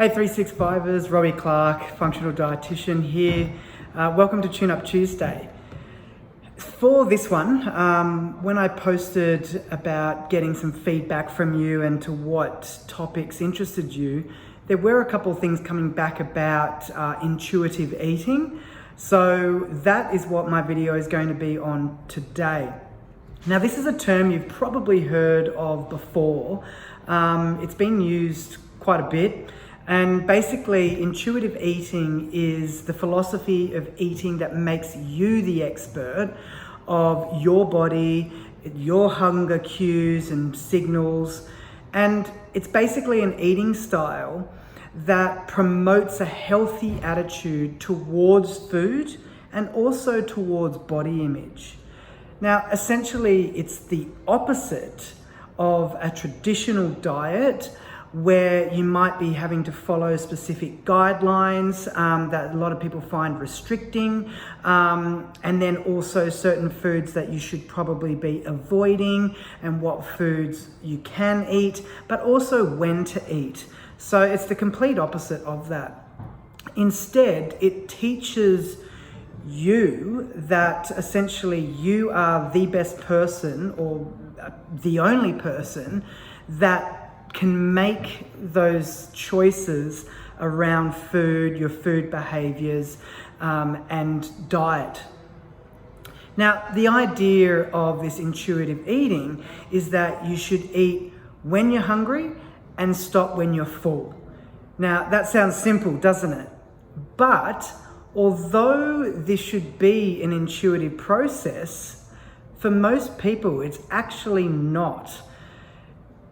Hey 365ers, Robbie Clark, functional dietitian here. Welcome to Tune Up Tuesday. For this one, when I posted about getting some feedback from you and to what topics interested you, there were a couple of things coming back about intuitive eating. So that is what my video is going to be on today. Now, this is a term you've probably heard of before. It's been used quite a bit. And basically, intuitive eating is the philosophy of eating that makes you the expert of your body, your hunger cues and signals. And it's basically an eating style that promotes a healthy attitude towards food and also towards body image. Now, essentially, it's the opposite of a traditional diet where you might be having to follow specific guidelines that a lot of people find restricting, and then also certain foods that you should probably be avoiding and what foods you can eat, but also when to eat. So it's the complete opposite of that. Instead, it teaches you that essentially you are the best person or the only person that can make those choices around food, your food behaviors, and diet. Now, the idea of this intuitive eating is that you should eat when you're hungry and stop when you're full. Now, that sounds simple, doesn't it? But although this should be an intuitive process, for most people, it's actually not.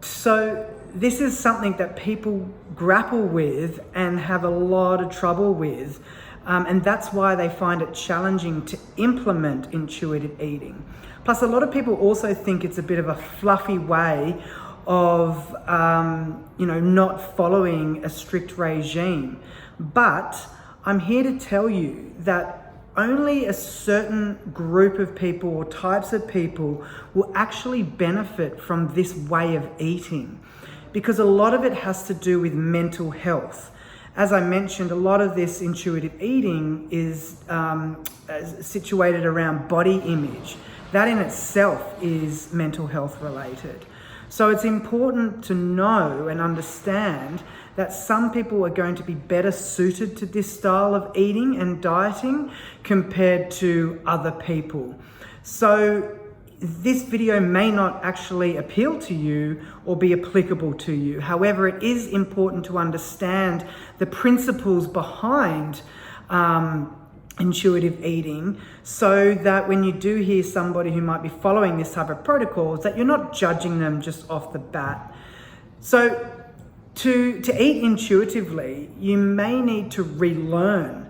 So this is something that people grapple with and have a lot of trouble with. And that's why they find it challenging to implement intuitive eating. Plus, a lot of people also think it's a bit of a fluffy way of, not following a strict regime. But I'm here to tell you that only a certain group of people or types of people will actually benefit from this way of eating, because a lot of it has to do with mental health. As I mentioned, a lot of this intuitive eating is situated around body image. That in itself is mental health related. So it's important to know and understand that some people are going to be better suited to this style of eating and dieting compared to other people. So this video may not actually appeal to you or be applicable to you. However, it is important to understand the principles behind intuitive eating, so that when you do hear somebody who might be following this type of protocols, that you're not judging them just off the bat. So to eat intuitively, you may need to relearn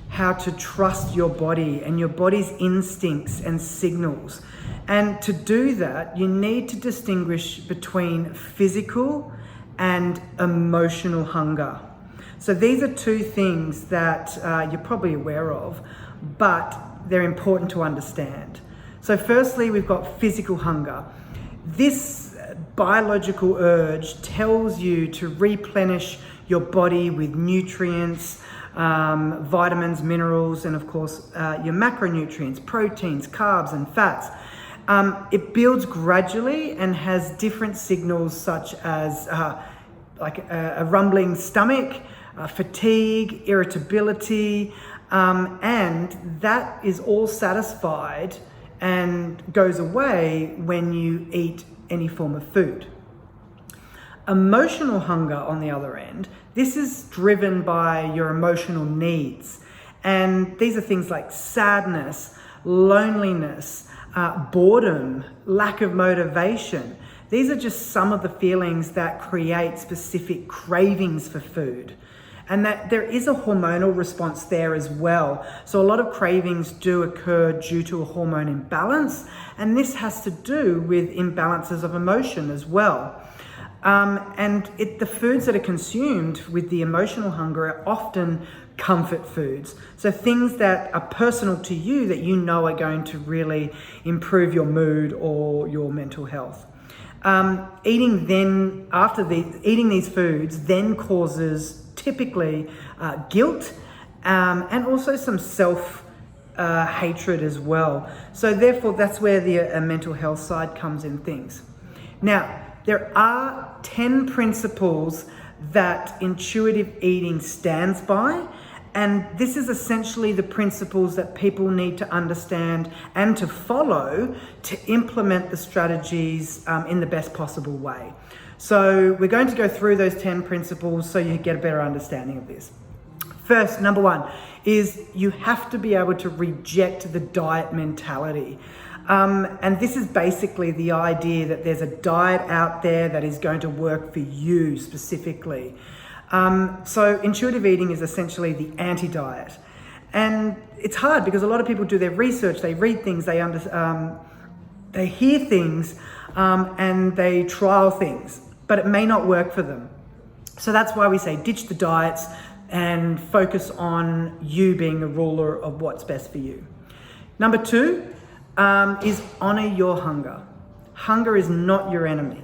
how to trust your body and your body's instincts and signals. And to do that, you need to distinguish between physical and emotional hunger. So these are two things that you're probably aware of, but they're important to understand. So firstly, we've got physical hunger. This biological urge tells you to replenish your body with nutrients, vitamins, minerals, and of course, your macronutrients, proteins, carbs, and fats. It builds gradually and has different signals such as a rumbling stomach, fatigue, irritability, and that is all satisfied and goes away when you eat any form of food. Emotional hunger, on the other end, this is driven by your emotional needs. And these are things like sadness, loneliness, boredom, lack of motivation. These are just some of the feelings that create specific cravings for food. And that there is a hormonal response there as well. So a lot of cravings do occur due to a hormone imbalance, and this has to do with imbalances of emotion as well. The foods that are consumed with the emotional hunger are often comfort foods. So things that are personal to you that you know are going to really improve your mood or your mental health. Eating these foods then causes typically guilt and also some hatred as well. So therefore, that's where the mental health side comes in things. Now, there are 10 principles that intuitive eating stands by, and this is essentially the principles that people need to understand and to follow to implement the strategies in the best possible way. So we're going to go through those 10 principles so you get a better understanding of this. First, number one, is you have to be able to reject the diet mentality. And this is basically the idea that there's a diet out there that is going to work for you specifically. So intuitive eating is essentially the anti-diet. And it's hard because a lot of people do their research, they read things, they hear things, and they trial things, but it may not work for them. So that's why we say ditch the diets and focus on you being a ruler of what's best for you. Number two is honor your hunger. Hunger is not your enemy.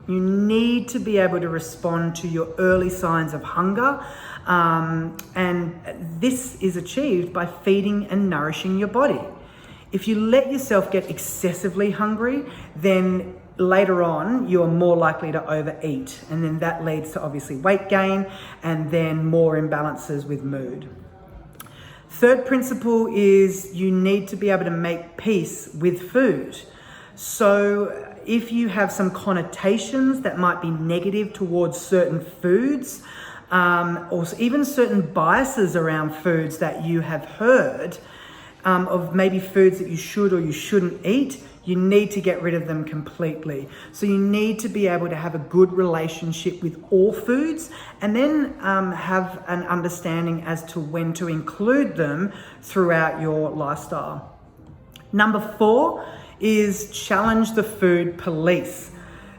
You need to be able to respond to your early signs of hunger, and this is achieved by feeding and nourishing your body. If you let yourself get excessively hungry, then later on you are more likely to overeat, and then that leads to obviously weight gain and then more imbalances with mood. Third principle is you need to be able to make peace with food. So if you have some connotations that might be negative towards certain foods, or even certain biases around foods that you have heard, of maybe foods that you should or you shouldn't eat, you need to get rid of them completely. So you need to be able to have a good relationship with all foods, and then have an understanding as to when to include them throughout your lifestyle. Number four is challenge the food police.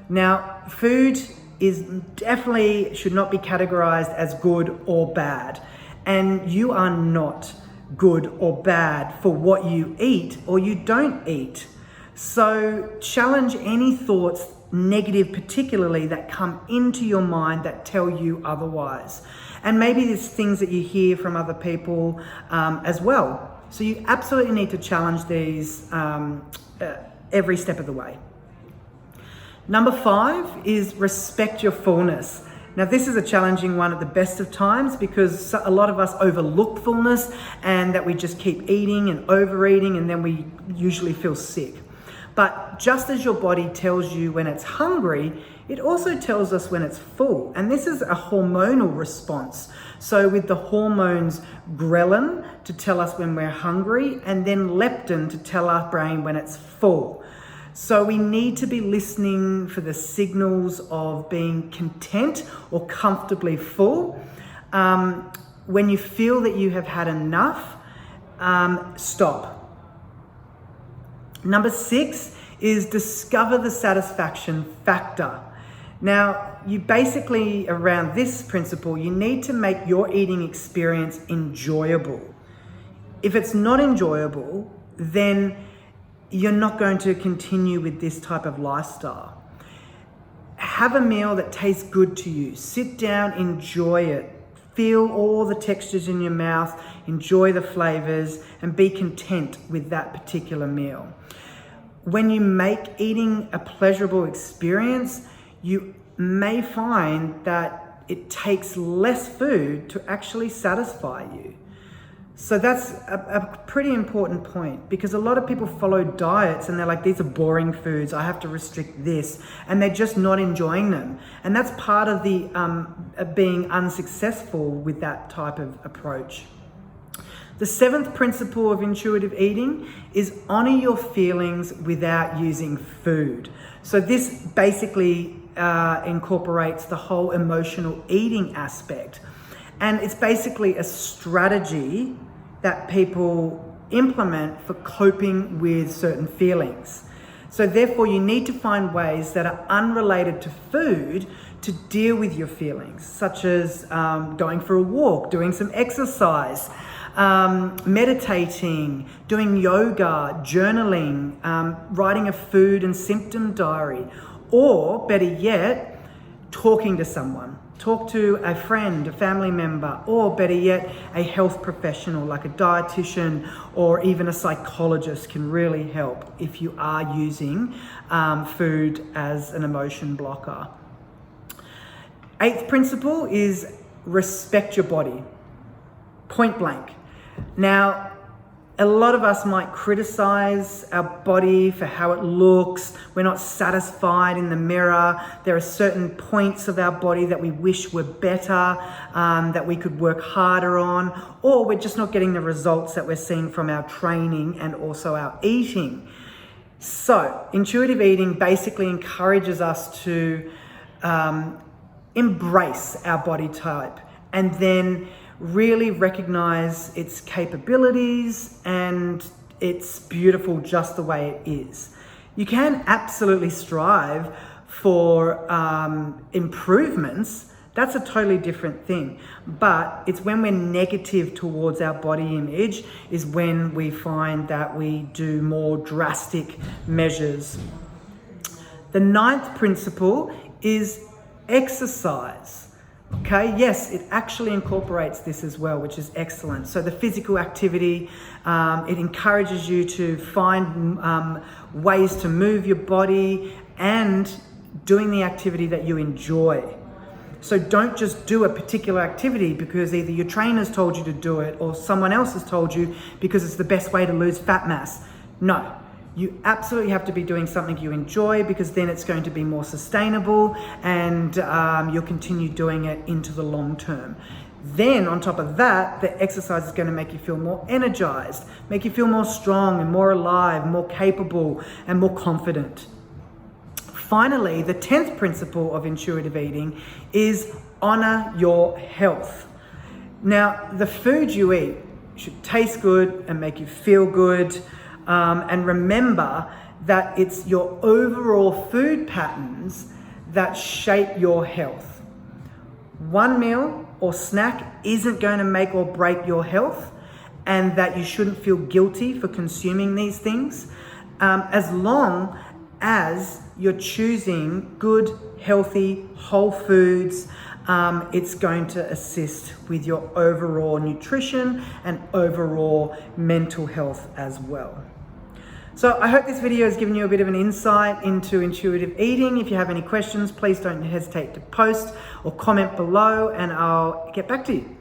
Now, food is definitely should not be categorized as good or bad, and you are not good or bad for what you eat or you don't eat. So challenge any thoughts, negative particularly, that come into your mind that tell you otherwise. And maybe there's things that you hear from other people as well. So you absolutely need to challenge these every step of the way. Number five is respect your fullness. Now, this is a challenging one at the best of times because a lot of us overlook fullness and that we just keep eating and overeating, and then we usually feel sick. But just as your body tells you when it's hungry, it also tells us when it's full. And this is a hormonal response. So with the hormones ghrelin to tell us when we're hungry, and then leptin to tell our brain when it's full. So we need to be listening for the signals of being content or comfortably full. When you feel that you have had enough, stop. Number six is discover the satisfaction factor. Now, you basically, around this principle, you need to make your eating experience enjoyable. If it's not enjoyable, then you're not going to continue with this type of lifestyle. Have a meal that tastes good to you. Sit down, enjoy it. Feel all the textures in your mouth, enjoy the flavors, and be content with that particular meal. When you make eating a pleasurable experience, you may find that it takes less food to actually satisfy you. So that's a pretty important point, because a lot of people follow diets and they're like, these are boring foods, I have to restrict this, and they're just not enjoying them. And that's part of the being unsuccessful with that type of approach. The seventh principle of intuitive eating is honor your feelings without using food. So this basically incorporates the whole emotional eating aspect. And it's basically a strategy that people implement for coping with certain feelings. So therefore, you need to find ways that are unrelated to food to deal with your feelings, such as going for a walk, doing some exercise, meditating, doing yoga, journaling, writing a food and symptom diary, or better yet, talking to someone. Talk to a friend, a family member, or better yet, a health professional like a dietitian or even a psychologist can really help if you are using food as an emotion blocker. 8th principle is respect your body, point blank. Now, a lot of us might criticize our body for how it looks. We're not satisfied in the mirror. There are certain points of our body that we wish were better, that we could work harder on, or we're just not getting the results that we're seeing from our training and also our eating. So, intuitive eating basically encourages us to embrace our body type and then really recognize its capabilities, and it's beautiful just the way it is. You can absolutely strive for improvements. That's a totally different thing. But it's when we're negative towards our body image is when we find that we do more drastic measures. The 9th principle is exercise. Okay, yes, it actually incorporates this as well, which is excellent. So the physical activity, it encourages you to find ways to move your body and doing the activity that you enjoy. So don't just do a particular activity because either your trainer's told you to do it or someone else has told you because it's the best way to lose fat mass. No. You absolutely have to be doing something you enjoy because then it's going to be more sustainable and you'll continue doing it into the long term. Then on top of that, the exercise is going to make you feel more energized, make you feel more strong and more alive, more capable and more confident. Finally, the 10th principle of intuitive eating is honor your health. Now, the food you eat should taste good and make you feel good. And remember that it's your overall food patterns that shape your health. One meal or snack isn't going to make or break your health, and that you shouldn't feel guilty for consuming these things, as long as you're choosing good, healthy, whole foods. It's going to assist with your overall nutrition and overall mental health as well. So I hope this video has given you a bit of an insight into intuitive eating. If you have any questions, please don't hesitate to post or comment below and I'll get back to you.